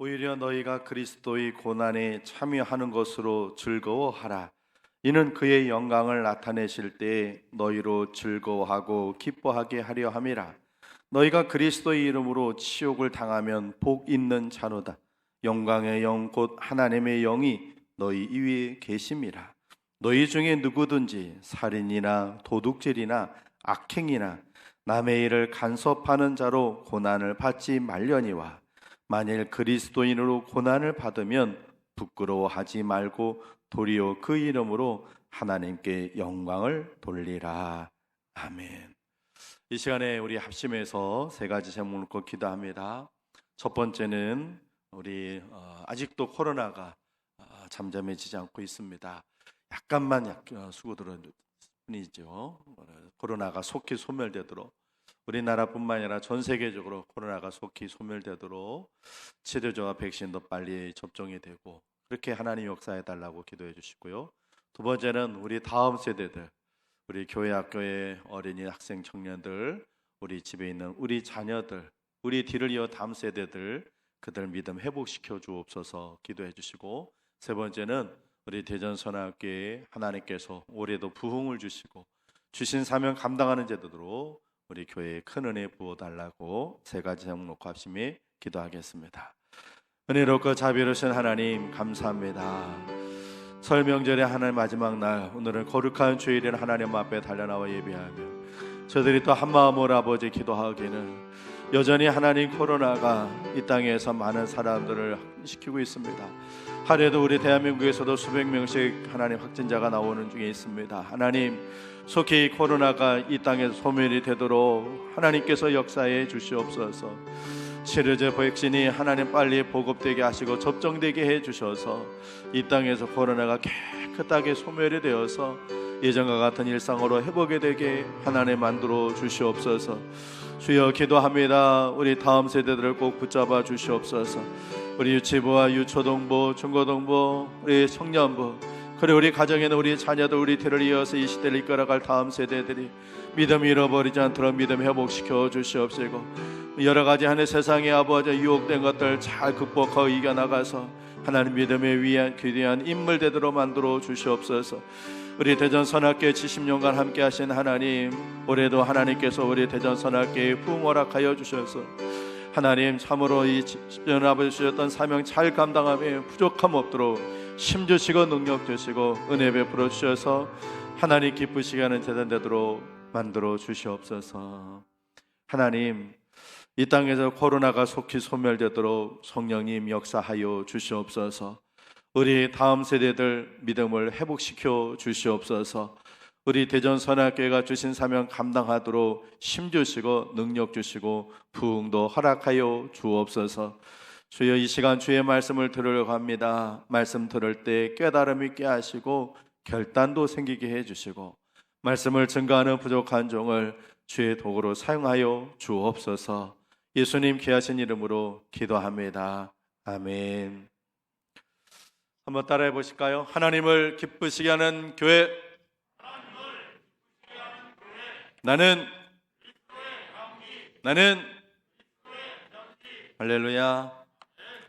오히려 너희가 그리스도의 고난에 참여하는 것으로 즐거워하라. 이는 그의 영광을 나타내실 때에 너희로 즐거워하고 기뻐하게 하려 함이라. 너희가 그리스도의 이름으로 치욕을 당하면 복 있는 자로다. 영광의 영 곧 하나님의 영이 너희 위에 계심이라. 너희 중에 누구든지 살인이나 도둑질이나 악행이나 남의 일을 간섭하는 자로 고난을 받지 말려니와, 만일 그리스도인으로 고난을 받으면 부끄러워하지 말고 도리어 그 이름으로 하나님께 영광을 돌리라. 아멘. 이 시간에 우리 합심해서 세 가지 제목을 놓고 기도합니다. 첫 번째는 우리 아직도 코로나가 잠잠해지지 않고 있습니다. 약간만 수고들은 뿐이죠. 코로나가 속히 소멸되도록, 우리나라뿐만 아니라 전 세계적으로 코로나가 속히 소멸되도록 치료제와 백신도 빨리 접종이 되고 그렇게 하나님 역사해 달라고 기도해 주시고요. 두 번째는 우리 다음 세대들, 우리 교회 학교의 어린이 학생 청년들, 우리 집에 있는 우리 자녀들, 우리 뒤를 이어 다음 세대들, 그들 믿음 회복시켜 주옵소서 기도해 주시고, 세 번째는 우리 대전선악교회 하나님께서 올해도 부흥을 주시고 주신 사명 감당하는 제도로 우리 교회에 큰 은혜 부어달라고 세 가지 제목 놓고 합심히 기도하겠습니다. 은혜롭고 자비로우신 하나님 감사합니다. 설 명절의 하나님 마지막 날, 오늘은 거룩한 주일인 하나님 앞에 달려나와 예배하며 저들이 또 한마음으로 아버지 기도하기는 여전히 하나님 코로나가 이 땅에서 많은 사람들을 시키고 있습니다. 하루에도 우리 대한민국에서도 수백 명씩 하나님 확진자가 나오는 중에 있습니다. 하나님, 속히 코로나가 이 땅에서 소멸이 되도록 하나님께서 역사해 주시옵소서. 치료제 백신이 하나님 빨리 보급되게 하시고 접종되게 해 주셔서 이 땅에서 코로나가 깨끗하게 소멸이 되어서 예전과 같은 일상으로 회복이 되게 하나님 만들어 주시옵소서. 주여 기도합니다. 우리 다음 세대들을 꼭 붙잡아 주시옵소서. 우리 유치부와 유초동부, 중고동부, 우리 청년부, 그리고 우리 가정에 있는 우리 자녀들, 우리 뒤를 이어서 이 시대를 이끌어갈 다음 세대들이 믿음 잃어버리지 않도록 믿음 회복시켜 주시옵시고, 여러 가지 하늘 세상에 아버지 유혹된 것들 잘 극복하고 이겨나가서 하나님 믿음의 위한 귀대한 인물 되도록 만들어 주시옵소서. 우리 대전 선악교회 70년간 함께 하신 하나님, 올해도 하나님께서 우리 대전 선악교회에 부흥 허락하여 주셔서 하나님 참으로 이 10년 아버지 주셨던 사명 잘 감당하며 부족함 없도록 힘 주시고 능력 주시고 은혜 베풀어 주셔서 하나님 기쁘시게 하는 재단 되도록 만들어 주시옵소서. 하나님, 이 땅에서 코로나가 속히 소멸되도록 성령님 역사하여 주시옵소서. 우리 다음 세대들 믿음을 회복시켜 주시옵소서. 우리 대전선악교회가 주신 사명 감당하도록 힘 주시고 능력 주시고 부흥도 허락하여 주옵소서. 주여, 이 시간 주의 말씀을 들으려고 합니다. 말씀 들을 때 깨달음 있게 하시고 결단도 생기게 해주시고 말씀을 증거하는 부족한 종을 주의 도구로 사용하여 주옵소서. 예수님 귀하신 이름으로 기도합니다. 아멘. 한번 따라해 보실까요? 하나님을 기쁘시게 하는 교회. 나는 할렐루야.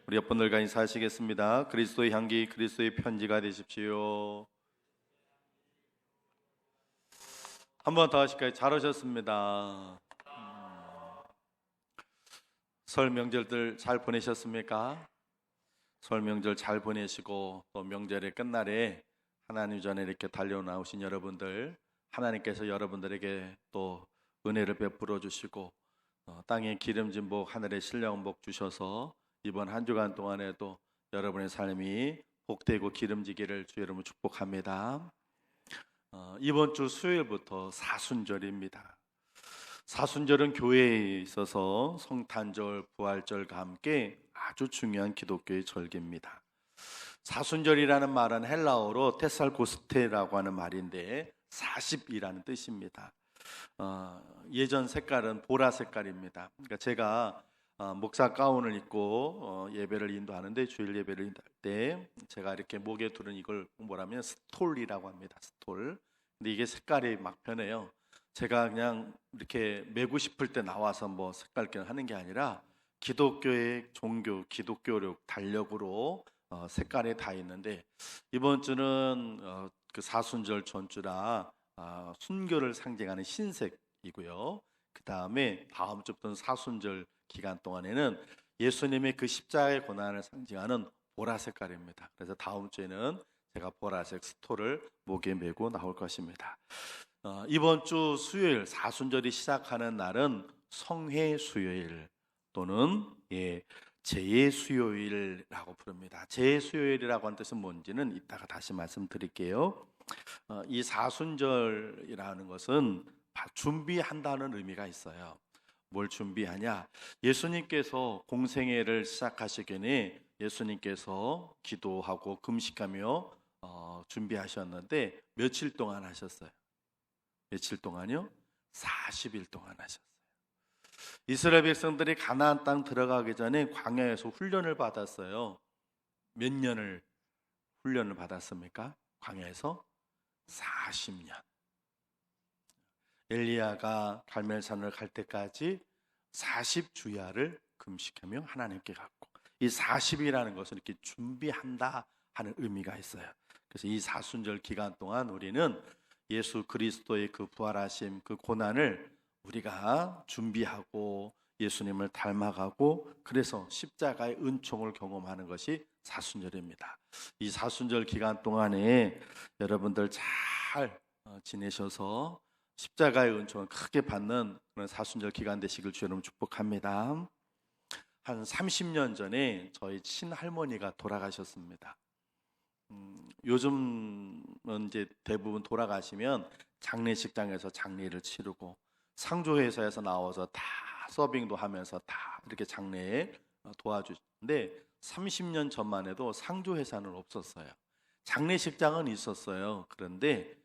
우리 옆분들과 인사하시겠습니다. 그리스도의 향기, 그리스도의 편지가 되십시오. 한 번 더 하실까요? 잘하셨습니다. 설 명절들 잘 보내셨습니까? 설 명절 잘 보내시고 또 명절의 끝날에 하나님 전에 이렇게 달려나오신 여러분들, 하나님께서 여러분들에게 또 은혜를 베풀어 주시고 땅에 기름진 복, 하늘에 신령한 복 주셔서 이번 한 주간 동안에도 여러분의 삶이 복되고 기름지기를 주 여러분 축복합니다. 이번 주 수요일부터 사순절입니다. 사순절은 교회에 있어서 성탄절, 부활절과 함께 아주 중요한 기독교의 절기입니다. 사순절이라는 말은 헬라어로 테살고스테라고 하는 말인데 40이라는 뜻입니다. 예전 색깔은 보라 색깔입니다. 그러니까 제가 목사 가운을 입고 예배를 인도하는데, 주일 예배를 인도할 때 제가 이렇게 목에 두른 이걸 뭐라면 스톨이라고 합니다. 스톨. 근데 이게 색깔이 막 변해요. 제가 그냥 이렇게 메고 싶을 때 나와서 뭐 색깔 하는 게 아니라 기독교의 종교, 기독교력, 달력으로 색깔이 다 있는데 이번 주는 그 사순절 전주라 순교를 상징하는 흰색이고요. 그 다음에 다음 주부터는 사순절 기간 동안에는 예수님의 그 십자가의 고난을 상징하는 보라 색깔입니다. 그래서 다음 주에는 제가 보라색 스토를 목에 메고 나올 것입니다. 이번 주 수요일 사순절이 시작하는 날은 성회 수요일 또는 제의 수요일이라고 부릅니다. 제의 수요일이라고 하는 뜻은 뭔지는 이따가 다시 말씀드릴게요. 이 사순절이라는 것은 준비한다는 의미가 있어요. 뭘 준비하냐? 예수님께서 공생애를 시작하시기 전에 예수님께서 기도하고 금식하며 준비하셨는데 며칠 동안 하셨어요? 며칠 동안요? 40일 동안 하셨어요. 이스라엘 백성들이 가나안 땅 들어가기 전에 광야에서 훈련을 받았어요. 몇 년을 훈련을 받았습니까? 광야에서 40년. 엘리야가 갈멜산을 갈 때까지 40주야를 금식하며 하나님께 갔고, 이 40이라는 것은 이렇게 준비한다 하는 의미가 있어요. 그래서 이 사순절 기간 동안 우리는 예수 그리스도의 그 부활하심, 그 고난을 우리가 준비하고 예수님을 닮아가고, 그래서 십자가의 은총을 경험하는 것이 사순절입니다. 이 사순절 기간 동안에 여러분들 잘 지내셔서 십자가의 은총을 크게 받는 그런 사순절 기간 되시길 주 여러분 축복합니다. 한 30년 전에 저희 친할머니가 돌아가셨습니다. 요즘은 이제 대부분 돌아가시면 장례식장에서 장례를 치르고 상조회사에서 나와서 다 서빙도 하면서 다 이렇게 장례에 도와주시는데 30년 전만 해도 상조회사는 없었어요. 장례식장은 있었어요. 그런데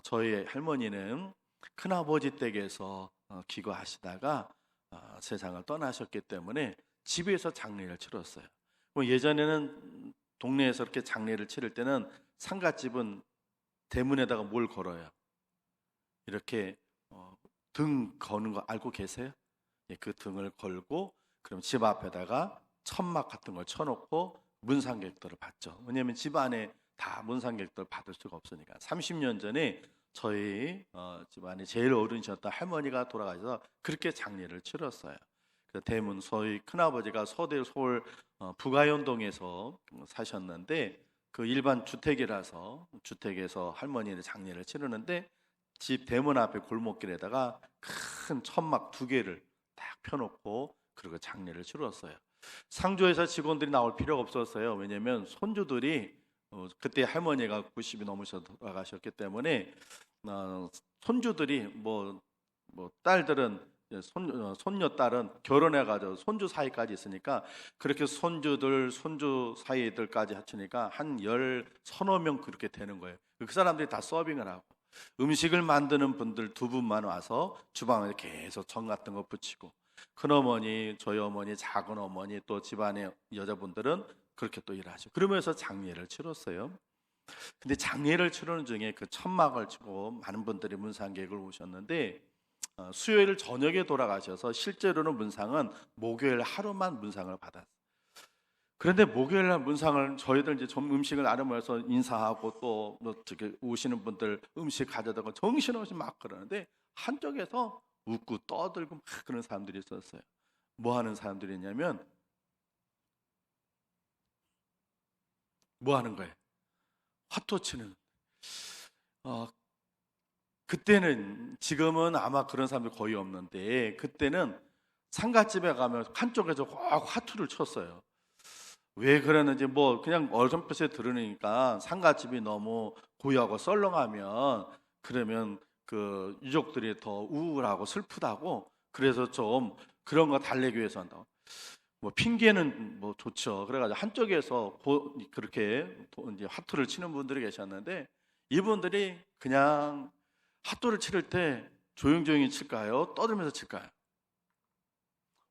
저희 할머니는 큰아버지 댁에서 기거하시다가 세상을 떠나셨기 때문에 집에서 장례를 치렀어요. 예전에는 동네에서 이렇게 장례를 치를 때는 상갓집은 대문에다가 뭘 걸어요? 이렇게 등 거는 거 알고 계세요? 그 등을 걸고 그럼 집 앞에다가 천막 같은 걸 쳐놓고 문상객들을 받죠. 왜냐하면 집 안에 다 문상객들 받을 수가 없으니까. 30년 전에 저희 집안에 제일 어른이셨던 할머니가 돌아가셔서 그렇게 장례를 치렀어요. 대문, 저희 큰아버지가 서울 부가연동에서 사셨는데 그 일반 주택이라서 주택에서 할머니의 장례를 치르는데 집 대문 앞에 골목길에다가 큰 천막 2개를 딱 펴놓고 그리고 장례를 치렀어요. 상조회사 직원들이 나올 필요가 없었어요. 왜냐하면 손주들이 그때 할머니가 90이 넘으셔 돌아가셨기 때문에 손주들이 뭐 딸들은 손녀 딸은 결혼해가지고 손주 사이까지 있으니까 그렇게 손주 사이들까지 합치니까 한 10-15명 그렇게 되는 거예요. 그 사람들이 다 서빙을 하고 음식을 만드는 분들 2분만 와서 주방에 계속 전 같은 거 붙이고 큰어머니, 저희 어머니, 작은 어머니 또 집안의 여자분들은 그렇게 또 일하죠. 그러면서 장례를 치렀어요. 근데 장례를 치르는 중에 그 천막을 치고 많은 분들이 문상객을 오셨는데 수요일 저녁에 돌아가셔서 실제로는 문상은 목요일 하루만 문상을 받았어요. 그런데 목요일 날 문상을 저희들 이제 좀 음식을 나름해서 인사하고 또 오시는 분들 음식 가져다가 정신없이 막 그러는데 한쪽에서 웃고 떠들고 막 그런 사람들이 있었어요. 뭐 하는 사람들이냐면 뭐 하는 거예요? 화토 치는. 그때는, 지금은 아마 그런 사람들 거의 없는데 그때는 상갓집에 가면 한쪽에서 꼭 화투를 쳤어요. 왜 그러는지 뭐 그냥 어렴풋이 들으니까 상갓집이 너무 고요하고 썰렁하면 그러면 그 유족들이 더 우울하고 슬프다고, 그래서 좀 그런 거 달래기 위해서 한다고. 뭐 핑계는 뭐 좋죠. 그래가지고 한쪽에서 그렇게 이제 화투를 치는 분들이 계셨는데 이분들이 그냥 화투를 치를 때 조용조용히 칠까요? 떠들면서 칠까요?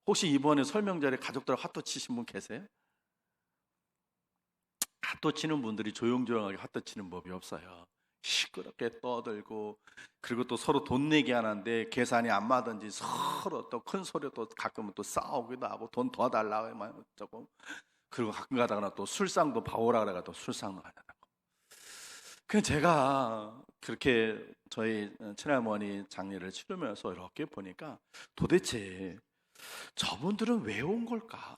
혹시 이번에 설명절에 가족들 화투 치신 분 계세요? 화투 치는 분들이 조용조용하게 화투 치는 법이 없어요. 시끄럽게 떠들고, 그리고 또 서로 돈 내기 하는데 계산이 안 맞든지 서로 또 큰 소리로 또 가끔은 또 싸우기도 하고, 돈 더 달라고 막 어쩌고, 그리고 가끔 가다가 또 술상도 봐오라 그래가 또 술상도 하더라고. 그 제가 그렇게 저희 친할머니 장례를 치르면서 이렇게 보니까 도대체 저분들은 왜 온 걸까?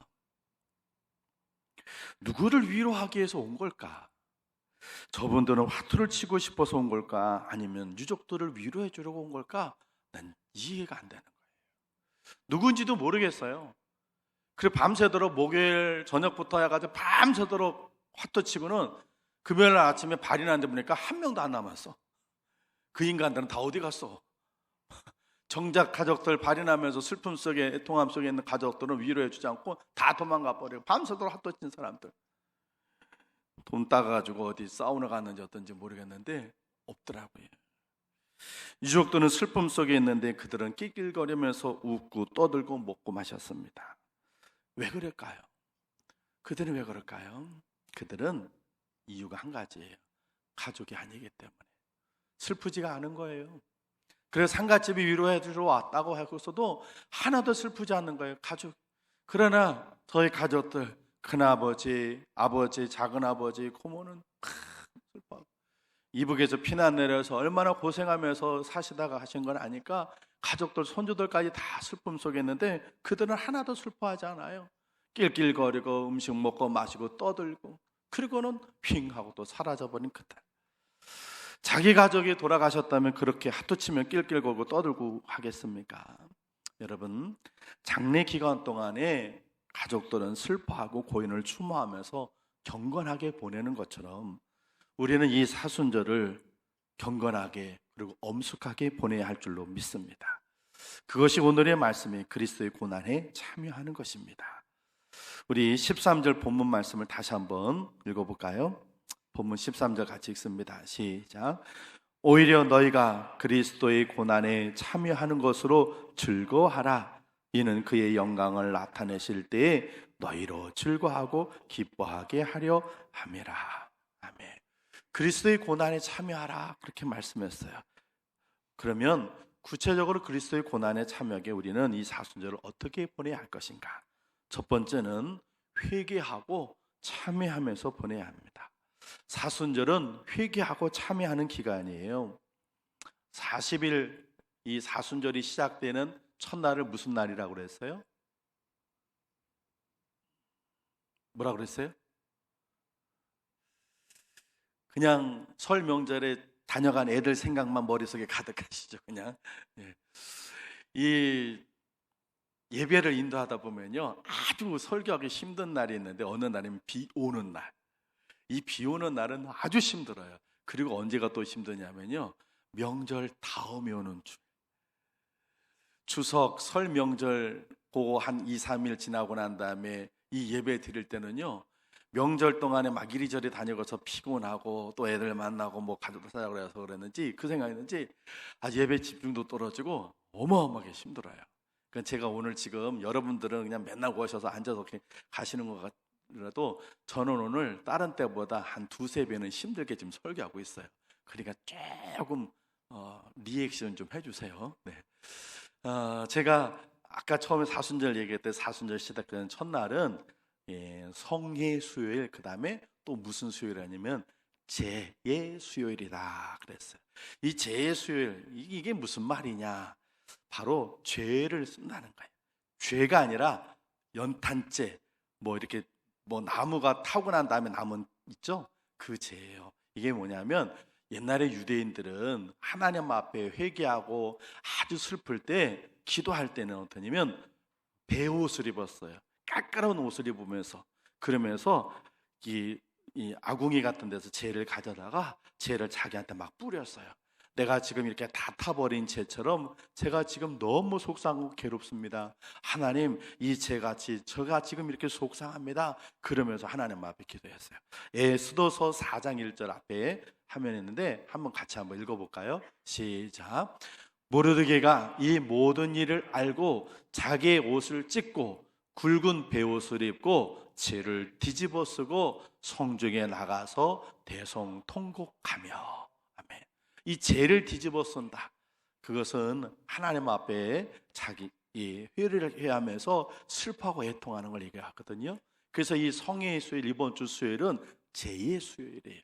누구를 위로하기 위해서 온 걸까? 저분들은 화투를 치고 싶어서 온 걸까? 아니면 유족들을 위로해 주려고 온 걸까? 난 이해가 안 되는 거예요. 누군지도 모르겠어요. 그리고 밤새도록 목요일 저녁부터 해가지고 밤새도록 화투 치고는 금요일 아침에 발이 났는데 보니까 한 명도 안 남았어. 그 인간들은 다 어디 갔어? 정작 가족들 발이 나면서 슬픔 속에, 애통함 속에 있는 가족들은 위로해 주지 않고 다 도망가 버리고, 밤새도록 화투 친 사람들, 돈 따가지고 어디 사우나 갔는지 어떤지 모르겠는데 없더라고요. 유족들은 슬픔 속에 있는데 그들은 낄낄거리면서 웃고 떠들고 먹고 마셨습니다. 왜 그럴까요? 그들은 왜 그럴까요? 그들은 이유가 한 가지예요. 가족이 아니기 때문에 슬프지가 않은 거예요. 그래서 상갓집이 위로해 주러 왔다고 하고서도 하나도 슬프지 않는 거예요, 가족. 그러나 저희 가족들, 큰아버지, 아버지, 작은아버지, 고모는 슬퍼. 이북에서 피난 내려서 얼마나 고생하면서 사시다가 하신 건 아니까 가족들, 손주들까지 다 슬픔 속에 있는데 그들은 하나도 슬퍼하지 않아요. 낄낄거리고 음식 먹고 마시고 떠들고, 그리고는 핑 하고 또 사라져버린 그들. 자기 가족이 돌아가셨다면 그렇게 하투치면 낄낄거리고 떠들고 하겠습니까? 여러분, 장례 기간 동안에 가족들은 슬퍼하고 고인을 추모하면서 경건하게 보내는 것처럼 우리는 이 사순절을 경건하게 그리고 엄숙하게 보내야 할 줄로 믿습니다. 그것이 오늘의 말씀이 그리스도의 고난에 참여하는 것입니다. 우리 13절 본문 말씀을 다시 한번 읽어볼까요? 본문 13절 같이 읽습니다. 시작. 오히려 너희가 그리스도의 고난에 참여하는 것으로 즐거워하라. 이는 그의 영광을 나타내실 때에 너희로 즐거워하고 기뻐하게 하려 함이라. 아멘. 그리스도의 고난에 참여하라, 그렇게 말씀했어요. 그러면 구체적으로 그리스도의 고난에 참여하게 우리는 이 사순절을 어떻게 보내야 할 것인가? 첫 번째는 회개하고 참여하면서 보내야 합니다. 사순절은 회개하고 참여하는 기간이에요. 40일 이 사순절이 시작되는 첫날을 무슨 날이라고 그랬어요? 뭐라고 그랬어요? 그냥 설 명절에 다녀간 애들 생각만 머릿속에 가득하시죠, 그냥. 이 예배를 인도하다 보면요, 아주 설교하기 힘든 날이 있는데 어느 날이면 비 오는 날. 이 비 오는 날은 아주 힘들어요. 그리고 언제가 또 힘드냐면요, 명절 다음에 오는 주. 추석, 설 명절 그거 한 2, 3일 지나고 난 다음에 이 예배 드릴 때는요, 명절 동안에 막 이리저리 다니고서 피곤하고 또 애들 만나고 뭐 가족들 사자고 그래서 그랬는지 그 생각했는지 예배 집중도 떨어지고 어마어마하게 힘들어요. 그러니까 제가 오늘 지금 여러분들은 그냥 맨날 오셔서 앉아서 이렇게 가시는 것 같더라도 저는 오늘 다른 때보다 한 두세 배는 힘들게 지금 설교하고 있어요. 그러니까 조금 리액션 좀 해주세요. 네. 제가 아까 처음에 사순절 얘기할 때 사순절 시작되는 첫날은 성회 수요일, 그 다음에 또 무슨 수요일 아니면 제의 수요일이다 그랬어요. 이 제의 수요일, 이게 무슨 말이냐? 바로 죄를 쓴다는 거예요. 죄가 아니라 연탄재, 뭐 이렇게 뭐 나무가 타고 난 다음에 남은 있죠? 그 죄예요. 이게 뭐냐면 옛날에 유대인들은 하나님 앞에 회개하고 아주 슬플 때 기도할 때는 어떠냐면 베옷을 입었어요. 깔깔한 옷을 입으면서, 그러면서 이 아궁이 같은 데서 재를 가져다가 재를 자기한테 막 뿌렸어요. 내가 지금 이렇게 다 타버린 재처럼 제가 지금 너무 속상하고 괴롭습니다. 하나님, 이 재같이 제가 지금 이렇게 속상합니다. 그러면서 하나님 앞에 기도했어요. 에스더서 4장 1절 앞에 화면에 있는데 한번 같이 한번 읽어볼까요? 시작. 모르드게가 이 모든 일을 알고 자기의 옷을 찢고 굵은 베옷을 입고 재를 뒤집어 쓰고 성중에 나가서 대성통곡하며. 아멘. 이 죄를 뒤집어 쓴다. 그것은 하나님 앞에 자기 회개를 해야 하면서 슬퍼하고 애통하는 걸 얘기하거든요. 그래서 이 성회의 수요일, 이번 주 수요일은 죄의 수요일이에요.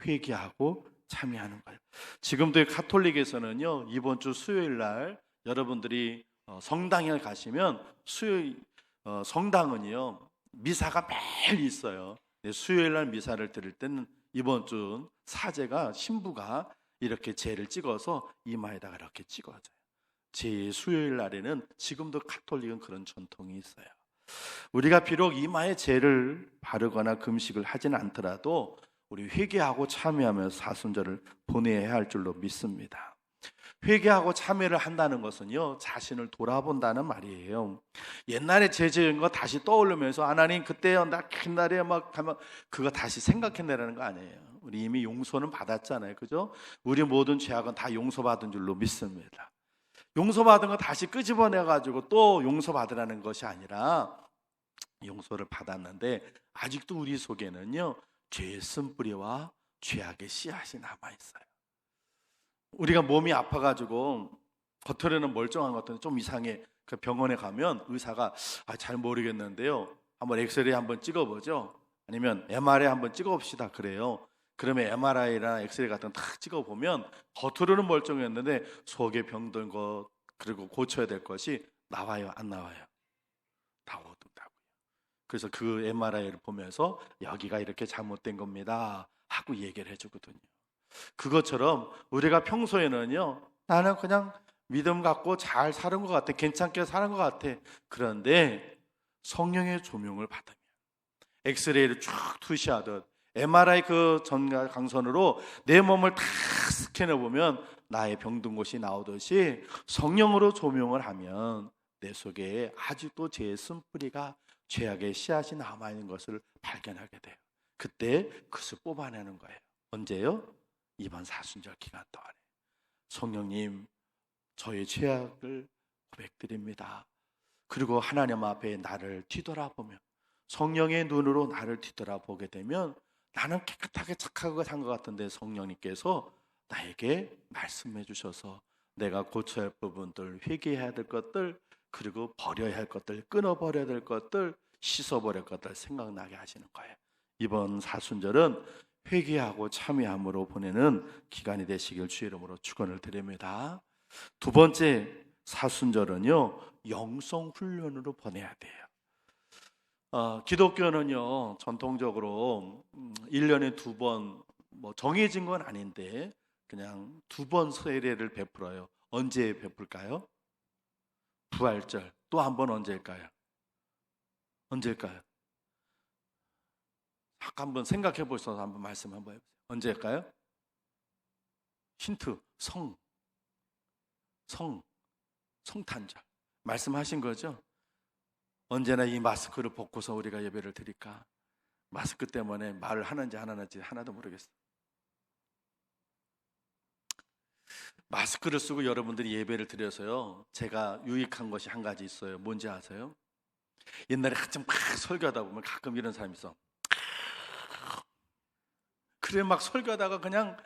회개하고 참여하는 거예요. 지금도 가톨릭에서는요, 이번 주 수요일 날 여러분들이 성당에 가시면 수요일 성당은요 미사가 매일 있어요. 수요일 날 미사를 드릴 때는 이번 주 사제가 신부가 이렇게 죄를 찍어서 이마에다가 이렇게 찍어줘요. 제 수요일 날에는 지금도 가톨릭은 그런 전통이 있어요. 우리가 비록 이마에 죄를 바르거나 금식을 하지는 않더라도 우리 회개하고 참여하면서 사순절을 보내야 할 줄로 믿습니다. 회개하고 참여를 한다는 것은요, 자신을 돌아본다는 말이에요. 옛날에 죄 지은 거 다시 떠올리면서 하나님 그때요, 나 옛날에 막 하면 그거 다시 생각해내라는 거 아니에요. 우리 이미 용서는 받았잖아요, 그죠? 우리 모든 죄악은 다 용서받은 줄로 믿습니다. 용서받은 거 다시 끄집어내가지고 또 용서받으라는 것이 아니라 용서를 받았는데 아직도 우리 속에는요 죄의 쓴뿌리와 죄악의 씨앗이 남아있어요. 우리가 몸이 아파가지고 겉으로는 멀쩡한 것 같은데 좀 이상해. 그 병원에 가면 의사가 잘 모르겠는데요, 한번 엑스레이 한번 찍어보죠. 아니면 MRI 한번 찍어봅시다 그래요. 그러면 MRI나 엑스레이 같은 거 다 찍어보면 겉으로는 멀쩡했는데 속에 병든 것 그리고 고쳐야 될 것이 나와요, 안 나와요? 다 어둡다고요. 그래서 그 MRI를 보면서 여기가 이렇게 잘못된 겁니다 하고 얘기를 해주거든요. 그것처럼 우리가 평소에는요, 나는 그냥 믿음 갖고 잘 사는 것 같아, 괜찮게 사는 것 같아. 그런데 성령의 조명을 받으면 엑스레이를 쭉 투시하듯 MRI 그 전강선으로 내 몸을 다 스캔해 보면 나의 병든 곳이 나오듯이 성령으로 조명을 하면 내 속에 아직도 죄의 쓴뿌리가 죄악의 씨앗이 남아있는 것을 발견하게 돼요. 그때 그것을 뽑아내는 거예요. 언제요? 이번 사순절 기간 동안에 성령님, 저의 죄악을 고백드립니다. 그리고 하나님 앞에 나를 뒤돌아보면 성령의 눈으로 나를 뒤돌아보게 되면 나는 깨끗하게 착하게 산 것 같은데 성령님께서 나에게 말씀해 주셔서 내가 고쳐야 할 부분들, 회개해야 될 것들, 그리고 버려야 할 것들, 끊어버려야 될 것들, 씻어버릴 것들 생각나게 하시는 거예요. 이번 사순절은 회개하고 참여함으로 보내는 기간이 되시길 주의 이름으로 축원을 드립니다. 두 번째 사순절은요, 영성훈련으로 보내야 돼요. 기독교는요 전통적으로 1년에 2번 뭐 정해진 건 아닌데 그냥 2번 세례를 베풀어요. 언제 베풀까요? 부활절. 또 한 번 언제일까요? 언제일까요? 한번 생각해 보셔서 한번 말씀 한번 해보세요. 언제일까요? 힌트. 성탄절 말씀하신 거죠? 언제나 이 마스크를 벗고서 우리가 예배를 드릴까? 마스크 때문에 말을 하는지 안 하는지 하나도 모르겠어요. 마스크를 쓰고 여러분들이 예배를 드려서요, 제가 유익한 것이 한 가지 있어요. 뭔지 아세요? 옛날에 한참 막 설교하다 보면 가끔 이런 사람이 있어. 그래 막 설교하다가 그냥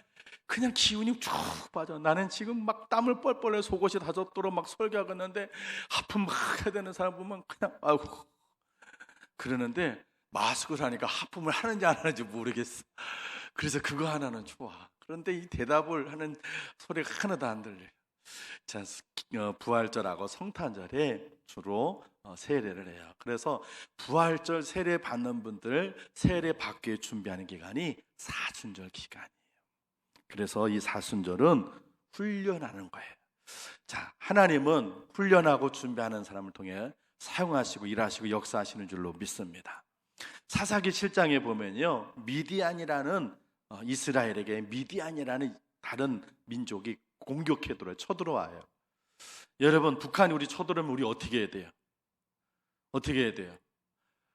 기운이 쭉 빠져. 나는 지금 막 땀을 뻘뻘 흘려 속옷이 다 젖도록 막 설교하고 있는데 하품 막 해야 되는 사람 보면 그냥 아이고 그러는데 마스크를 하니까 하품을 하는지 안 하는지 모르겠어. 그래서 그거 하나는 좋아. 그런데 이 대답을 하는 소리가 하나도 안 들려요. 자, 부활절하고 성탄절에 주로 세례를 해요. 그래서 부활절 세례 받는 분들 세례 받기 위해 준비하는 기간이 사순절 기간이에요. 그래서 이 사순절은 훈련하는 거예요. 자, 하나님은 훈련하고 준비하는 사람을 통해 사용하시고 일하시고 역사하시는 줄로 믿습니다. 사사기 7장에 보면요, 미디안이라는 이스라엘에게 미디안이라는 다른 민족이 공격해 들어요. 쳐들어와요. 여러분, 북한이 우리 쳐들어오면 우리 어떻게 해야 돼요? 어떻게 해야 돼요?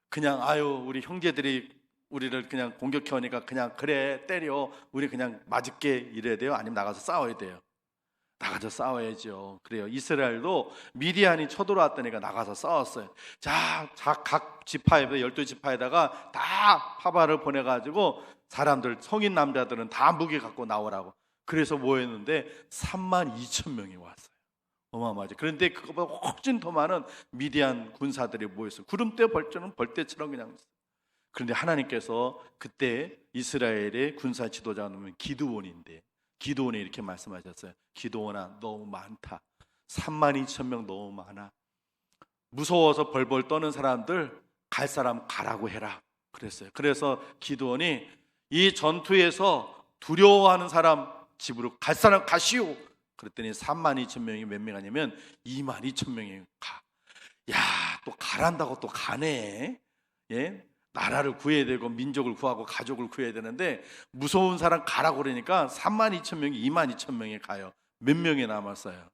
그냥 우리 형제들이 우리를 그냥 공격해 오니까 그냥 그래 때려, 우리 그냥 맞을게 이래야 돼요? 아니면 나가서 싸워야 돼요? 나가서 싸워야죠. 그래요. 이스라엘도 미디안이 쳐들어왔다니까 나가서 싸웠어요. 자, 각 지파에 12지파에다가 다 파바를 보내가지고 사람들, 성인 남자들은 다 무기 갖고 나오라고. 그래서 뭐였는데 32,000명이 왔어요. 어마어마하죠. 그런데 그거보다 훨씬 더 많은 미디안 군사들이 모였어요. 구름대 벌처럼 벌떼처럼 그냥. 그런데 하나님께서 그때 이스라엘의 군사 지도자는 기드온인데, 기드온이 이렇게 말씀하셨어요. 기드온아, 너무 많다. 32,000명 너무 많아. 무서워서 벌벌 떠는 사람들 갈 사람 가라고 해라 그랬어요. 그래서 기드온이 이 전투에서 두려워하는 사람 집으로 갈 사람 가시오. 그랬더니 32,000명이 몇 명 가냐면 22,000명이 가. 야, 또 가란다고 또 가네. 예? 나라를 구해야 되고 민족을 구하고 가족을 구해야 되는데 무서운 사람 가라고 그러니까 32,000명이 22,000명이 가요. 몇 명이 남았어요?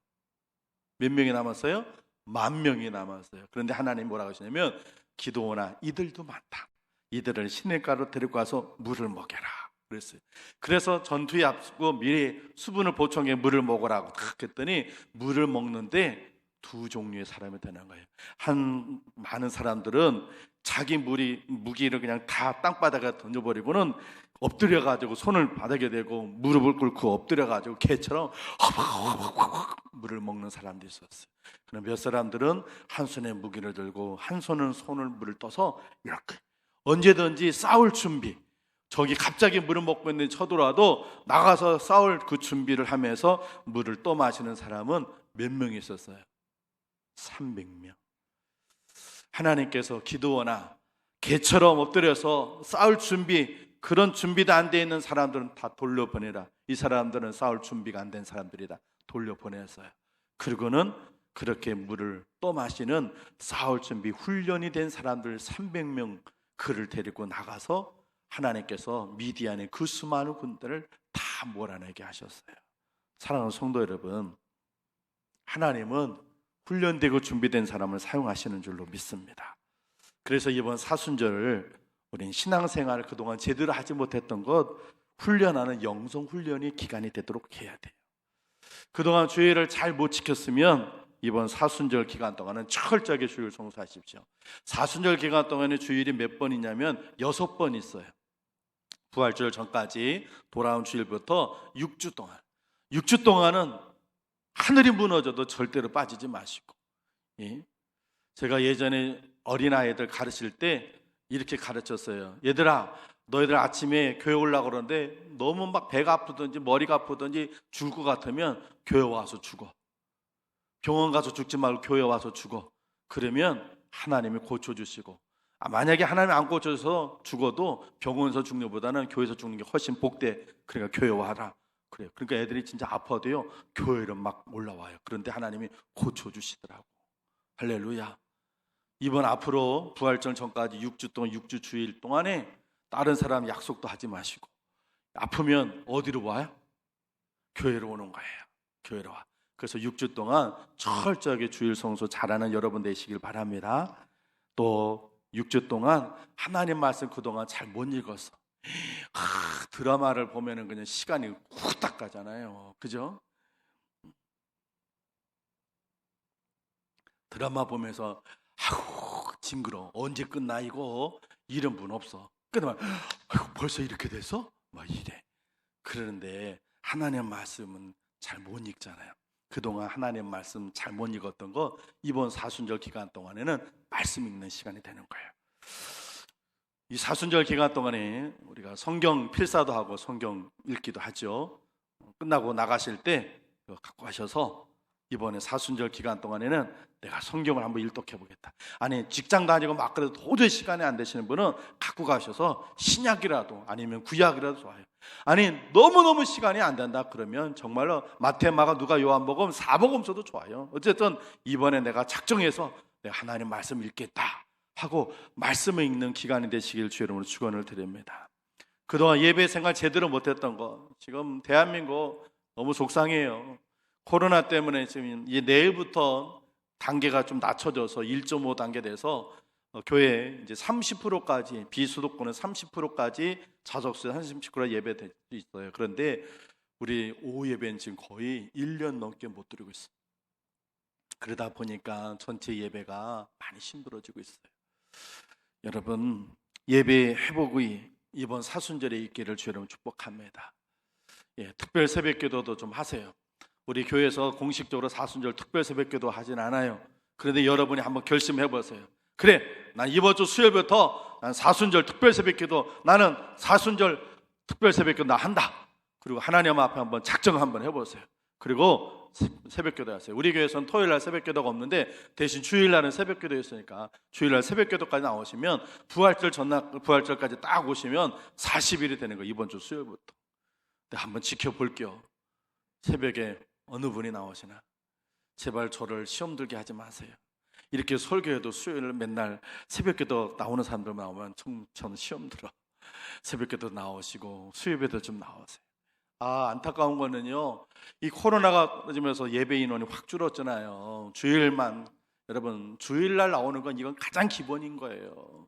몇 명이 남았어요? 10,000명이 남았어요. 그런데 하나님 뭐라고 하시냐면 기드온아, 이들도 많다. 이들을 시냇가로 데리고 와서 물을 먹여라 그랬어요. 그래서 전투에 앞서고 미리 수분을 보충해 물을 먹으라고 딱 했더니 물을 먹는데 두 종류의 사람이 되는 거예요. 한 많은 사람들은 자기 무기를 그냥 다 땅바닥에 던져버리고는 엎드려가지고 손을 바닥에 대고 무릎을 꿇고 엎드려가지고 개처럼 물을 먹는 사람도 있었어요. 그럼 몇 사람들은 한 손에 무기를 들고 한 손은 손을 물을 떠서 이렇게 언제든지 싸울 준비, 저기 갑자기 물을 먹고 있는 쳐들어와도 나가서 싸울 그 준비를 하면서 물을 떠 마시는 사람은 몇 명이 있었어요? 300명. 하나님께서 기드온아, 개처럼 엎드려서 싸울 준비, 그런 준비도 안 돼 있는 사람들은 다 돌려보내라. 이 사람들은 싸울 준비가 안 된 사람들이다. 돌려보냈어요. 그리고는 그렇게 물을 떠 마시는 싸울 준비 훈련이 된 사람들 300명 그를 데리고 나가서 하나님께서 미디안의 그 수많은 군대를 다 몰아내게 하셨어요. 사랑하는 성도 여러분, 하나님은 훈련되고 준비된 사람을 사용하시는 줄로 믿습니다. 그래서 이번 사순절을 우린 신앙생활을 그동안 제대로 하지 못했던 것 훈련하는 영성훈련이 기간이 되도록 해야 돼요. 그동안 주일을 잘 못 지켰으면 이번 사순절 기간 동안은 철저하게 주일 성수하십시오. 사순절 기간 동안에 주일이 몇 번이냐면 6번 있어요. 부활절 전까지 돌아온 주일부터 6주 동안. 6주 동안은 하늘이 무너져도 절대로 빠지지 마시고. 예? 제가 예전에 어린아이들 가르칠 때 이렇게 가르쳤어요. 얘들아, 너희들 아침에 교회 올라고 그러는데 너무 막 배가 아프든지 머리가 아프든지 죽을 것 같으면 교회 와서 죽어. 병원 가서 죽지 말고 교회 와서 죽어. 그러면 하나님이 고쳐주시고, 만약에 하나님이 안 고쳐서 죽어도 병원에서 죽는 것보다는 교회에서 죽는 게 훨씬 복돼. 그러니까 교회 와라. 그래요. 그러니까 애들이 진짜 아파도요 교회로 막 올라와요. 그런데 하나님이 고쳐주시더라고. 할렐루야. 이번 앞으로 부활절 전까지 6주 동안 6주 주일 동안에 다른 사람 약속도 하지 마시고 아프면 어디로 와요? 교회로 오는 거예요. 교회로 와. 그래서 6주 동안 철저하게 주일 성수 잘하는 여러분 되시길 바랍니다. 또 6주 동안 하나님 말씀 그동안 잘 못 읽어서 드라마를 보면은 그냥 시간이 후딱 가잖아요. 그죠? 드라마 보면서 아우 징그러워. 언제 끝나 이거? 이런 분 없어. 끝나면 벌써 이렇게 됐어? 막 이래. 그러는데 하나님 말씀은 잘 못 읽잖아요. 그동안 하나님 말씀 잘 못 읽었던 거 이번 사순절 기간 동안에는 말씀 읽는 시간이 되는 거예요. 이 사순절 기간 동안에 우리가 성경 필사도 하고 성경 읽기도 하죠. 끝나고 나가실 때 갖고 가셔서 이번에 사순절 기간 동안에는 내가 성경을 한번 일독해 보겠다. 아니 직장 다니고 막 그래도 도저히 시간이 안 되시는 분은 갖고 가셔서 신약이라도 아니면 구약이라도 좋아요. 아니 너무너무 시간이 안 된다 그러면 정말로 마태, 마가, 누가, 요한복음, 사복음서도 좋아요. 어쨌든 이번에 내가 작정해서 내가 하나님 말씀 읽겠다 하고 말씀을 읽는 기간이 되시길 주의 이름으로 축원을 드립니다. 그동안 예배 생활 제대로 못했던 거 지금 대한민국 너무 속상해요. 코로나 때문에 지금 내일부터 단계가 좀 낮춰져서 1.5 단계 돼서 교회 이제 30%까지 비수도권은 30%까지 자석수 30% 예배될 수 있어요. 그런데 우리 오후 예배는 지금 거의 1년 넘게 못 드리고 있어요. 그러다 보니까 전체 예배가 많이 힘들어지고 있어요. 여러분 예배 회복이 이번 사순절에 있기를 주여 여러분 축복합니다. 특별 새벽기도도 좀 하세요. 우리 교회에서 공식적으로 사순절 특별 새벽기도 하진 않아요. 그런데 여러분이 한번 결심해 보세요. 그래, 난 이번 주 수요일부터 난 사순절 특별 새벽기도, 나는 사순절 특별 새벽기도 나 한다. 그리고 하나님 앞에 한번 작정 한번 해보세요. 그리고 새벽기도 하세요. 우리 교회에서는 토요일날 새벽기도가 없는데 대신 주일날은 새벽기도 있으니까 주일날 새벽기도까지 나오시면 부활절 전날, 부활절까지 딱 오시면 40일이 되는 거예요. 이번 주 수요일부터. 근데 한번 지켜볼게요. 새벽에 어느 분이 나오시나. 제발 저를 시험 들게 하지 마세요. 이렇게 설교해도 수요일 맨날 새벽기도 나오는 사람들 나오면 저는 시험 들어. 새벽기도 나오시고 수요일에도 좀 나오세요. 안타까운 거는요, 이 코로나가 터지면서 예배 인원이 확 줄었잖아요. 주일만, 여러분 주일날 나오는 건 이건 가장 기본인 거예요.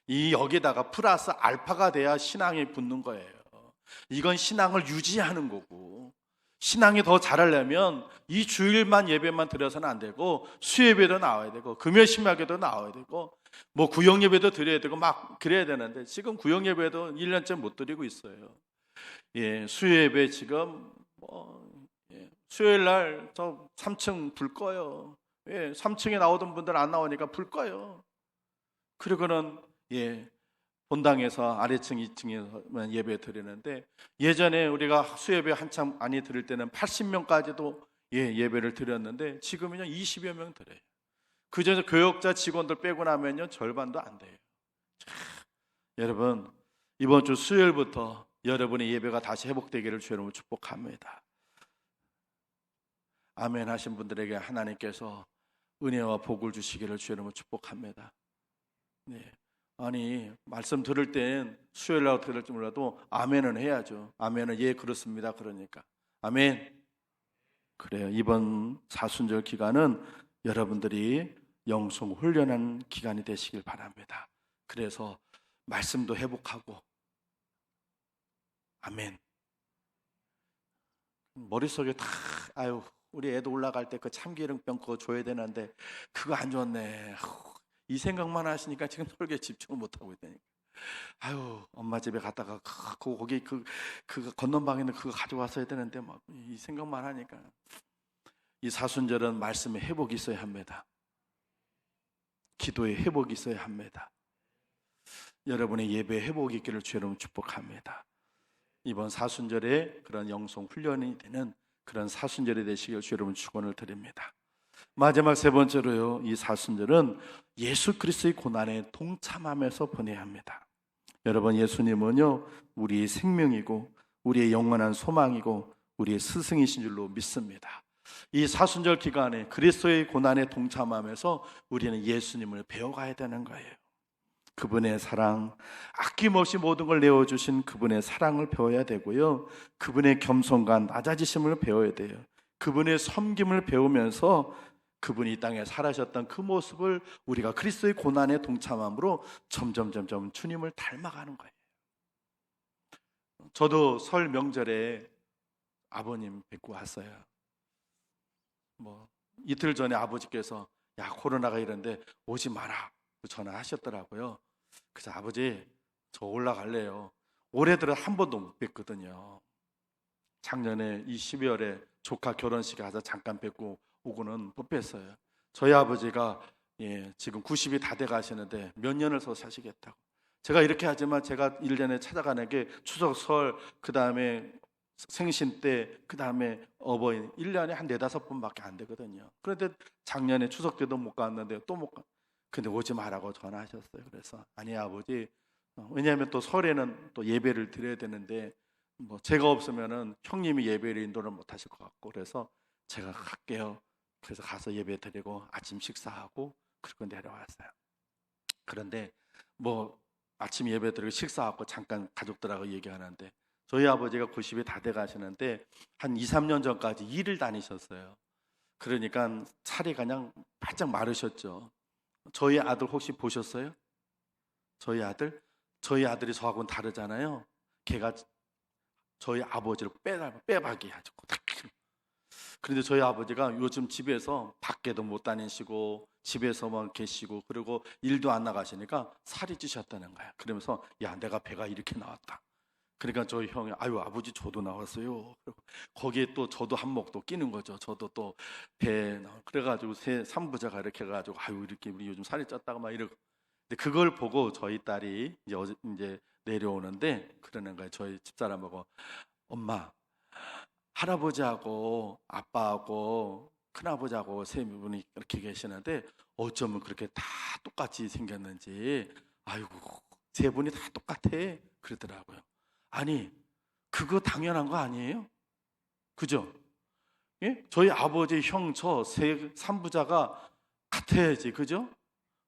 이 여기다가 플러스 알파가 돼야 신앙이 붙는 거예요. 이건 신앙을 유지하는 거고, 신앙이 더 잘하려면 이 주일만 예배만 드려서는 안 되고 수예배도 나와야 되고 금요 심야기도 나와야 되고 뭐 구역 예배도 드려야 되고 막 그래야 되는데 지금 구역 예배도 1년째 못 드리고 있어요. 수예배 지금 수요일 날 저 3층 불 꺼요. 3층에 나오던 분들 안 나오니까 불 꺼요. 그리고는 본당에서 아래층 2층에서만 예배 드리는데, 예전에 우리가 수예배 한참 많이 드릴 때는 80명까지도 예배를 드렸는데 지금은요 20여 명 드려요. 그중에서 교역자 직원들 빼고 나면요 절반도 안 돼요. 여러분, 이번 주 수요일부터 여러분의 예배가 다시 회복되기를 주님으로 축복합니다. 아멘 하신 분들에게 하나님께서 은혜와 복을 주시기를 주님으로 축복합니다. 아니, 말씀 들을 땐 수요일날 들을지 몰라도 아멘은 해야죠. 아멘은 예 그렇습니다. 그러니까 아멘. 그래요. 이번 사순절 기간은 여러분들이 영성 훈련한 기간이 되시길 바랍니다. 그래서 말씀도 회복하고, 아멘. 머릿속에 다 우리 애도 올라갈 때 그 참기름병 그거 줘야 되는데 그거 안 줬네. 이 생각만 하시니까 지금 설교에 집중을 못하고 있다니까. 엄마 집에 갔다가 거기 그 건넌방에 있는 그거 가져왔어야 되는데 막 이 생각만 하니까. 이 사순절은 말씀의 회복이 있어야 합니다. 기도의 회복이 있어야 합니다. 여러분의 예배 회복이 있기를 주여러분 축복합니다. 이번 사순절에 그런 영성 훈련이 되는 그런 사순절이 되시길 주여러분 축원을 드립니다. 마지막 세 번째로요, 이 사순절은 예수 그리스도의 고난에 동참하면서 보내야 합니다. 여러분, 예수님은요 우리의 생명이고 우리의 영원한 소망이고 우리의 스승이신 줄로 믿습니다. 이 사순절 기간에 그리스도의 고난에 동참하면서 우리는 예수님을 배워가야 되는 거예요. 그분의 사랑, 아낌없이 모든 걸 내어주신 그분의 사랑을 배워야 되고요, 그분의 겸손과 낮아지심을 배워야 돼요. 그분의 섬김을 배우면서 그분이 이 땅에 살아셨던 그 모습을 우리가 그리스도의 고난에 동참함으로 점점 주님을 닮아가는 거예요. 저도 설 명절에 아버님 뵙고 왔어요. 이틀 전에 아버지께서 코로나가 이런데 오지 마라 전화하셨더라고요. 그래서 아버지 저 올라갈래요. 올해 들어 한 번도 못 뵀거든요. 작년에 이 12월에 조카 결혼식에 가서 잠깐 뵙고 오고는 못 뵀어요. 저희 아버지가 지금 90이 다 돼 가시는데 몇 년을 더 사시겠다고. 제가 이렇게 하지만 제가 1년에 찾아가는 게 추석, 설, 그 다음에 생신 때, 그 다음에 어버이 1년에 한 4-5번밖에 안 되거든요. 그런데 작년에 추석 때도 못 갔는데 또 못 가. 근데 오지 말라고 전화하셨어요. 그래서 아니 아버지, 왜냐하면 또 설에는 또 예배를 드려야 되는데 제가 없으면은 형님이 예배를 인도를 못 하실 것 같고, 그래서 제가 갈게요. 그래서 가서 예배 드리고 아침 식사하고 그리고 내려왔어요. 그런데 아침 예배 드리고 식사하고 잠깐 가족들하고 얘기하는데, 저희 아버지가 90이 다 돼 가시는데 한 2-3년 전까지 일을 다니셨어요. 그러니까 살이 그냥 바짝 마르셨죠. 저희 아들 혹시 보셨어요? 저희 아들이 저하고는 다르잖아요. 걔가 저희 아버지를 빼박이 하죠. 그런데 저희 아버지가 요즘 집에서 밖에도 못 다니시고 집에서만 계시고 그리고 일도 안 나가시니까 살이 찌셨다는 거야. 그러면서 야, 내가 배가 이렇게 나왔다. 그러니까 저희 형이 아유 아버지 저도 나왔어요. 그리고 거기에 또 저도 한몫도 끼는 거죠. 저도 또 배 그래가지고 삼부자가 이렇게 해가지고 아유 이렇게 우리 요즘 살이 쪘다고 막 이러고. 근데 그걸 보고 저희 딸이 이제 내려오는데 그러는 거예요. 저희 집사람하고 엄마 할아버지하고 아빠하고 큰아버지하고 세 분이 이렇게 계시는데 어쩌면 그렇게 다 똑같이 생겼는지 아이고 세 분이 다 똑같아 그러더라고요. 아니 그거 당연한 거 아니에요? 그죠? 예? 저희 아버지 형 저 삼부자가 같아야지 그죠?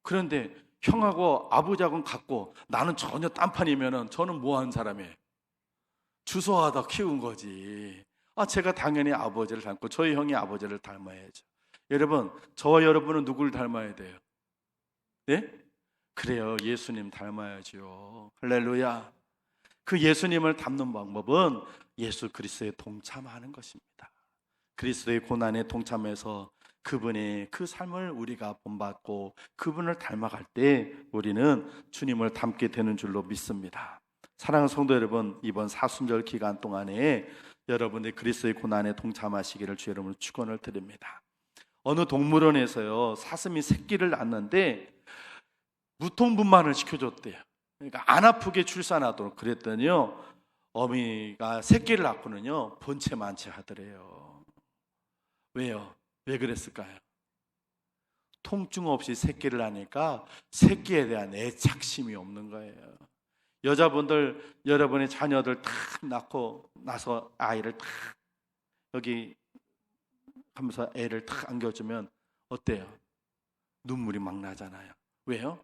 그런데 형하고 아버지하고는 같고 나는 전혀 딴판이면은 저는 뭐 하는 사람이에요? 주워하다 키운 거지. 제가 당연히 아버지를 닮고 저희 형이 아버지를 닮아야죠. 여러분 저와 여러분은 누구를 닮아야 돼요? 네? 그래요 예수님 닮아야죠. 할렐루야. 그 예수님을 닮는 방법은 예수 그리스도에 동참하는 것입니다. 그리스도의 고난에 동참해서 그분의 그 삶을 우리가 본받고 그분을 닮아갈 때 우리는 주님을 닮게 되는 줄로 믿습니다. 사랑하는 성도 여러분, 이번 사순절 기간 동안에 여러분들이 그리스도의 고난에 동참하시기를 주 여러분을 축원을 드립니다. 어느 동물원에서요 사슴이 새끼를 낳는데 무통분만을 시켜줬대요. 그러니까 안 아프게 출산하도록 그랬더니요 어미가 새끼를 낳고는요 본체만체 하더래요. 왜요? 왜 그랬을까요? 통증 없이 새끼를 낳으니까 새끼에 대한 애착심이 없는 거예요. 여자분들 여러분의 자녀들 탁 낳고 나서 아이를 탁 여기 하면서 애를 탁 안겨주면 어때요? 눈물이 막 나잖아요. 왜요?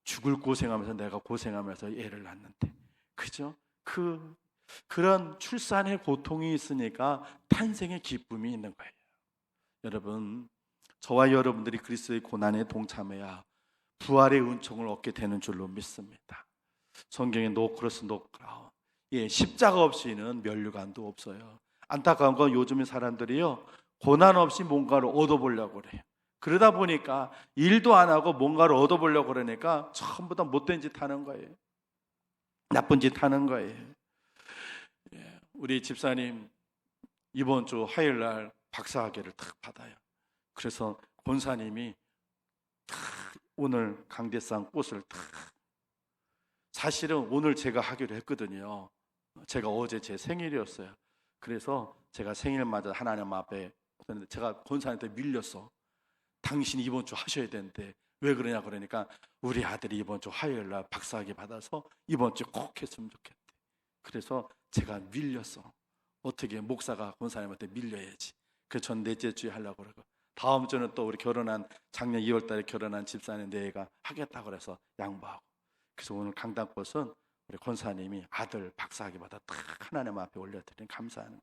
죽을 고생하면서 내가 고생하면서 애를 낳는데 그죠? 그런 출산의 고통이 있으니까 탄생의 기쁨이 있는 거예요. 여러분 저와 여러분들이 그리스도의 고난에 동참해야 부활의 은총을 얻게 되는 줄로 믿습니다. 성경에 노크로스 노크라운 십자가 없이는 면류관도 없어요. 안타까운 건 요즘의 사람들이요 고난 없이 뭔가를 얻어보려고 그래요. 그러다 보니까 일도 안 하고 뭔가를 얻어보려고 그러니까 전부 다 못된 짓 하는 거예요. 나쁜 짓 하는 거예요. 우리 집사님 이번 주 화요일 날 박사학위를 탁 받아요. 그래서 권사님이 오늘 강대상 꽃을 탁 사실은 오늘 제가 하기로 했거든요. 제가 어제 제 생일이었어요. 그래서 제가 생일마다 하나님 앞에 제가 권사님한테 밀렸어. 당신이 이번 주 하셔야 되는데 왜 그러냐 그러니까 우리 아들이 이번 주 화요일 날 박사학위 받아서 이번 주 꼭 했으면 좋겠대. 그래서 제가 밀렸어. 어떻게 목사가 권사님한테 밀려야지. 그래서 전 넷째 주에 하려고 그러고 다음 주는 또 우리 작년 2월 달에 결혼한 집사님 내가 하겠다고 그래서 양보하고 그래서 오늘 강단꽃은 우리 권사님이 아들 박사학위 받아 딱 하나님 앞에 올려드리는 감사하는 거예요.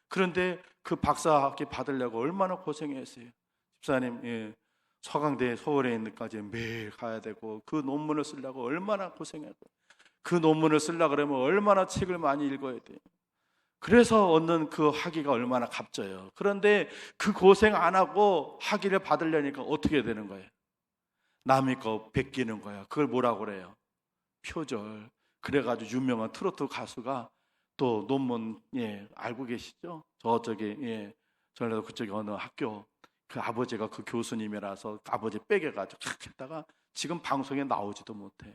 그런데 그 박사학위 받으려고 얼마나 고생했어요. 집사님 서강대 서울에 있는 데까지 매일 가야 되고 그 논문을 쓰려고 얼마나 고생했고 그 논문을 쓰려고 그러면 얼마나 책을 많이 읽어야 돼요. 그래서 얻는 그 학위가 얼마나 값져요. 그런데 그 고생 안 하고 학위를 받으려니까 어떻게 되는 거예요? 남의 거 베끼는 거야. 그걸 뭐라고 그래요? 표절. 그래가지고 유명한 트로트 가수가 또 논문 알고 계시죠? 저쪽에 전라도 그쪽에 어느 학교 그 아버지가 그 교수님이라서 아버지 빼겨가지고 탁 했다가 지금 방송에 나오지도 못해.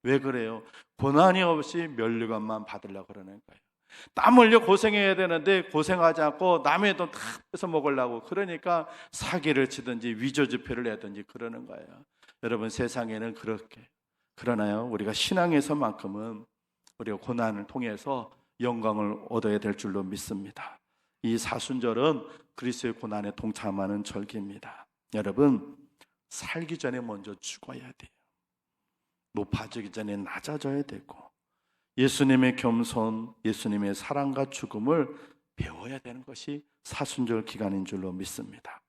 왜 그래요? 고난이 없이 면류관만 받으려고 그러는 거예요. 땀 흘려 고생해야 되는데 고생하지 않고 남의 돈 다 뺏어 먹으려고 그러니까 사기를 치든지 위조지폐를 내든지 그러는 거예요. 여러분 세상에는 그렇게 그러나요? 우리가 신앙에서만큼은 우리가 고난을 통해서 영광을 얻어야 될 줄로 믿습니다. 이 사순절은 그리스도의 고난에 동참하는 절기입니다. 여러분 살기 전에 먼저 죽어야 돼요. 높아지기 전에 낮아져야 되고 예수님의 겸손, 예수님의 사랑과 죽음을 배워야 되는 것이 사순절 기간인 줄로 믿습니다.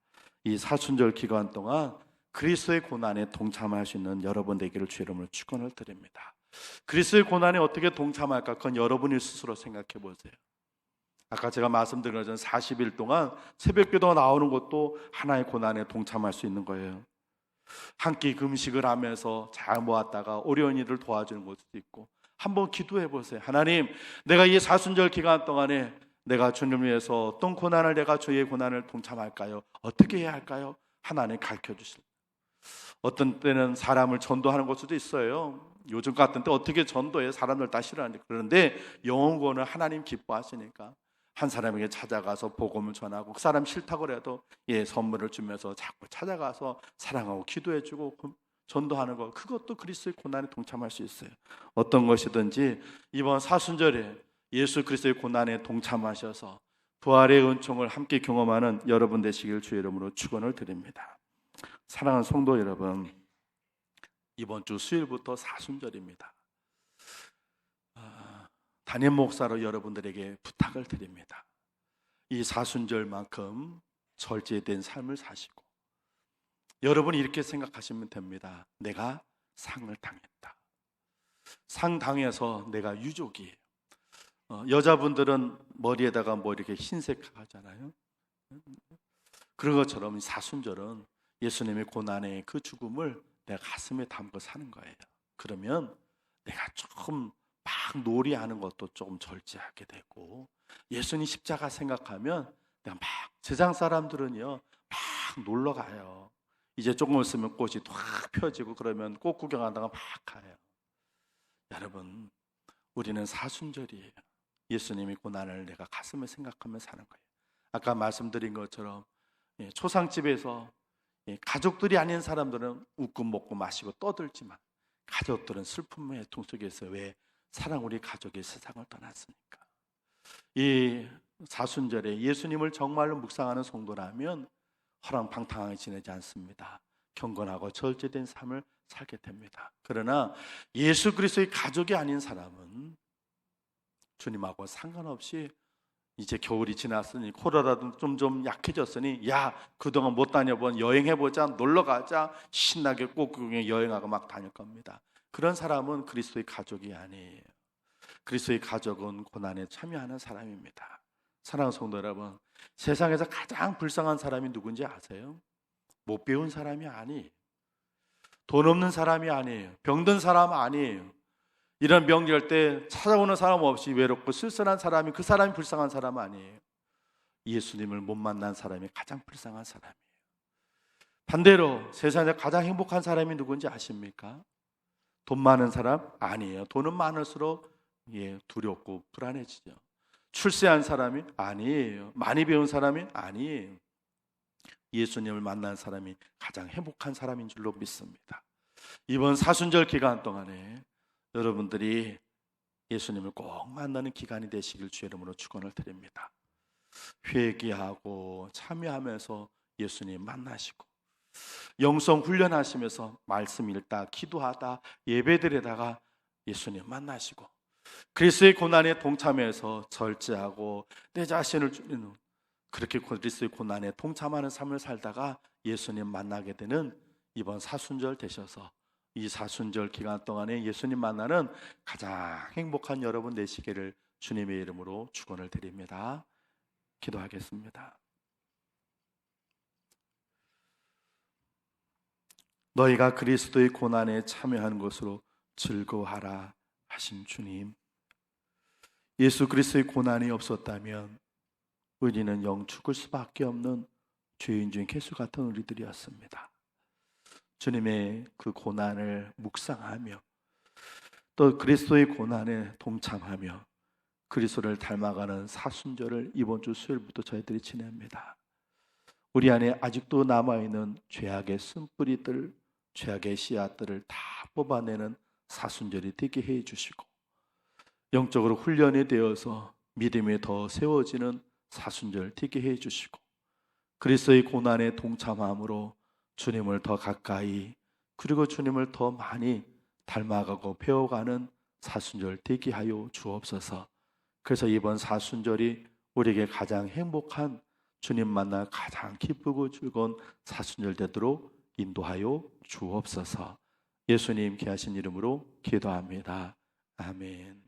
이 사순절 기간 동안 그리스도의 고난에 동참할 수 있는 여러분 되기를 주 이름으로 축원을 드립니다. 그리스도의 고난에 어떻게 동참할까? 그건 여러분이 스스로 생각해 보세요. 아까 제가 말씀드린 것처럼 40일 동안 새벽기도가 나오는 것도 하나의 고난에 동참할 수 있는 거예요. 한 끼 금식을 하면서 잘 모았다가 어려운 일을 도와주는 것도 있고 한번 기도해 보세요. 하나님, 내가 이 사순절 기간 동안에 내가 주님을 위해서 어떤 고난을, 내가 주의 고난을 동참할까요? 어떻게 해야 할까요? 하나님 가르쳐 주실. 어떤 때는 사람을 전도하는 걸 수도 있어요. 요즘 같은 때 어떻게 전도해? 사람들 다 싫어하는데. 그런데 영혼 구원을 하나님 기뻐하시니까 한 사람에게 찾아가서 복음을 전하고, 그 사람 싫다고 해도 선물을 주면서 자꾸 찾아가서 사랑하고 기도해주고 전도하는 거, 그것도 그리스도의 고난에 동참할 수 있어요. 어떤 것이든지 이번 사순절에 예수 그리스도의 고난에 동참하셔서 부활의 은총을 함께 경험하는 여러분 되시길 주의 이름으로 축원을 드립니다. 사랑하는 성도 여러분, 이번 주 수요일부터 사순절입니다. 담임 목사로 여러분들에게 부탁을 드립니다. 이 사순절만큼 절제된 삶을 사시고, 여러분이 이렇게 생각하시면 됩니다. 내가 상을 당했다. 상 당해서 내가 유족이에요. 여자분들은 머리에다가 뭐 이렇게 흰색 하잖아요. 그런 것처럼 사순절은 예수님의 고난의 그 죽음을 내가 가슴에 담고 사는 거예요. 그러면 내가 조금 막 놀이하는 것도 조금 절제하게 되고, 예수님 십자가 생각하면 내가 막, 세상 사람들은요 막 놀러 가요. 이제 조금 있으면 꽃이 확 펴지고 그러면 꽃 구경하다가 막 가요. 여러분, 우리는 사순절이에요. 예수님의 고난을 내가 가슴에 생각하며 사는 거예요. 아까 말씀드린 것처럼 초상집에서 가족들이 아닌 사람들은 웃고 먹고 마시고 떠들지만, 가족들은 슬픔의 애통 속에서, 왜? 사랑 우리 가족이 세상을 떠났으니까. 이 사순절에 예수님을 정말로 묵상하는 성도라면 허랑방탕하게 지내지 않습니다. 경건하고 절제된 삶을 살게 됩니다. 그러나 예수 그리스도의 가족이 아닌 사람은 주님하고 상관없이 이제 겨울이 지났으니, 코로나도 좀 약해졌으니, 야, 그동안 못 다녀본 여행해보자, 놀러가자, 신나게 꽃구경에 여행하고 막 다닐 겁니다. 그런 사람은 그리스도의 가족이 아니에요. 그리스도의 가족은 고난에 참여하는 사람입니다. 사랑하는 성도 여러분, 세상에서 가장 불쌍한 사람이 누군지 아세요? 못 배운 사람이 아니에요. 돈 없는 사람이 아니에요. 병든 사람 아니에요. 이런 명절 때 찾아오는 사람 없이 외롭고 쓸쓸한 사람이, 그 사람이 불쌍한 사람 아니에요. 예수님을 못 만난 사람이 가장 불쌍한 사람이에요. 반대로 세상에서 가장 행복한 사람이 누군지 아십니까? 돈 많은 사람? 아니에요. 돈은 많을수록 두렵고 불안해지죠. 출세한 사람이? 아니에요. 많이 배운 사람이? 아니에요. 예수님을 만난 사람이 가장 행복한 사람인 줄로 믿습니다. 이번 사순절 기간 동안에 여러분들이 예수님을 꼭 만나는 기간이 되시길 주의 이름으로 축원을 드립니다. 회개하고 참여하면서 예수님 만나시고, 영성 훈련하시면서 말씀 읽다, 기도하다, 예배드리다가 예수님 만나시고, 그리스도의 고난에 동참해서 절제하고 내 자신을 줄이는, 그렇게 그리스도의 고난에 동참하는 삶을 살다가 예수님 만나게 되는 이번 사순절 되셔서, 이 사순절 기간 동안에 예수님 만나는 가장 행복한 여러분 되시기를 주님의 이름으로 축원을 드립니다. 기도하겠습니다. 너희가 그리스도의 고난에 참여하는 것으로 즐거워하라 하신 주님, 예수 그리스도의 고난이 없었다면 우리는 영 죽을 수밖에 없는 죄인 중 개수 같은 우리들이었습니다. 주님의 그 고난을 묵상하며 또 그리스도의 고난에 동참하며 그리스도를 닮아가는 사순절을 이번 주 수요일부터 저희들이 지냅니다. 우리 안에 아직도 남아있는 죄악의 쓴뿌리들, 죄악의 씨앗들을 다 뽑아내는 사순절이 되게 해 주시고, 영적으로 훈련이 되어서 믿음이 더 세워지는 사순절 되게 해 주시고, 그리스도의 고난에 동참함으로 주님을 더 가까이, 그리고 주님을 더 많이 닮아가고 배워가는 사순절 되게 하여 주옵소서. 그래서 이번 사순절이 우리에게 가장 행복한, 주님 만나 가장 기쁘고 즐거운 사순절 되도록 인도하여 주옵소서. 예수님 귀하신 이름으로 기도합니다. 아멘.